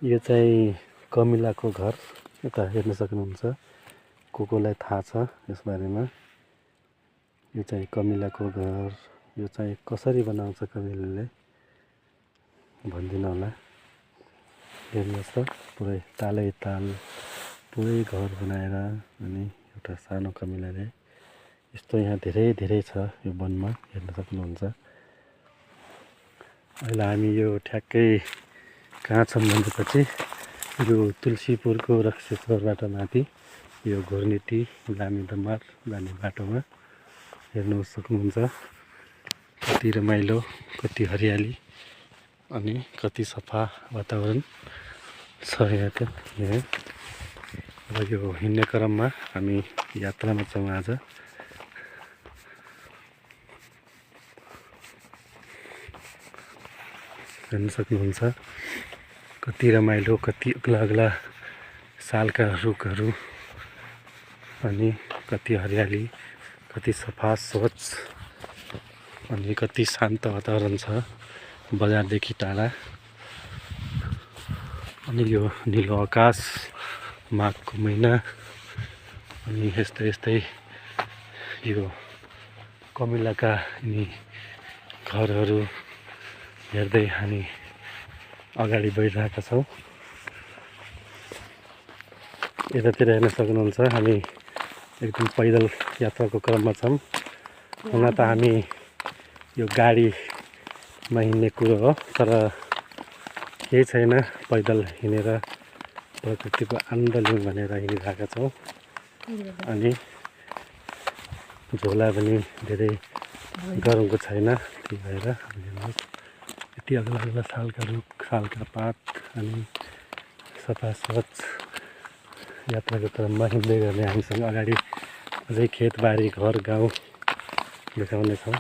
यो चाहिँ कमिलाको घर यता हेर्न सक्नुहुन्छ कोलाई थाहा छ यस बारेमा। यो चाहिँ कमिलाको घर। यो चाहिँ कसरी बनाउँछ कमिलाले भन्दिन होला। हेर्नुहोस् त पुरै तालै ताल पुरै घर बनाएर अनि एउटा सानो कमिलाले यस्तो यहाँ धेरै छ यो वनमा हेर्न सक्नुहुन्छ। अहिले हामी यो ठ्याक्कै कहाँ छौँ भनेपछि यो तुलसीपुरको रक्सेश्वरबाट माथि यो घोर्नेटी लामीदम्बार जाने बाटोमा हेर्न सक्नुहुन्छ। कति रमाइलो, कति हरियाली अनि कति सफा वातावरण छ यहाँ त। र यो हिँड्ने क्रममा हामी यात्रामा छौँ आज। हेर्न सक्नुहुन्छ कति रमाइलो, कति अग्ला सालका रुखहरू अनि कति हरियाली, कति सफा स्वच्छ अनि कति शान्त वातावरण छ बजारदेखि टाढा। अनि यो निलो आकाश, माघको महिना अनि यस्तै यो कमिलाका यिनी घरहरू हेर्दै हामी अगाडि बढिरहेका छौँ। यतातिर हेर्न सक्नुहुन्छ हामी एकदम पैदल यात्राको क्रममा छौँ। हुन त हामी यो गाडीमा हिँड्ने कुरो हो, तर केही छैन, पैदल हिँडेर प्रकृतिको आनन्द लिउँ भनेर हिँडिरहेका छौँ। अनि झोला पनि धेरै गरमको छैन, त्यही भएर हेर्नुहोस् यति अग्ला सालका रुख, सालका पात अनि सफा स्वच्छ यात्राको क्रममा हिँड्दै गर्ने हामीसँग अगाडि अझै खेतबारी, घर गाउँ देखाउनेछौँ।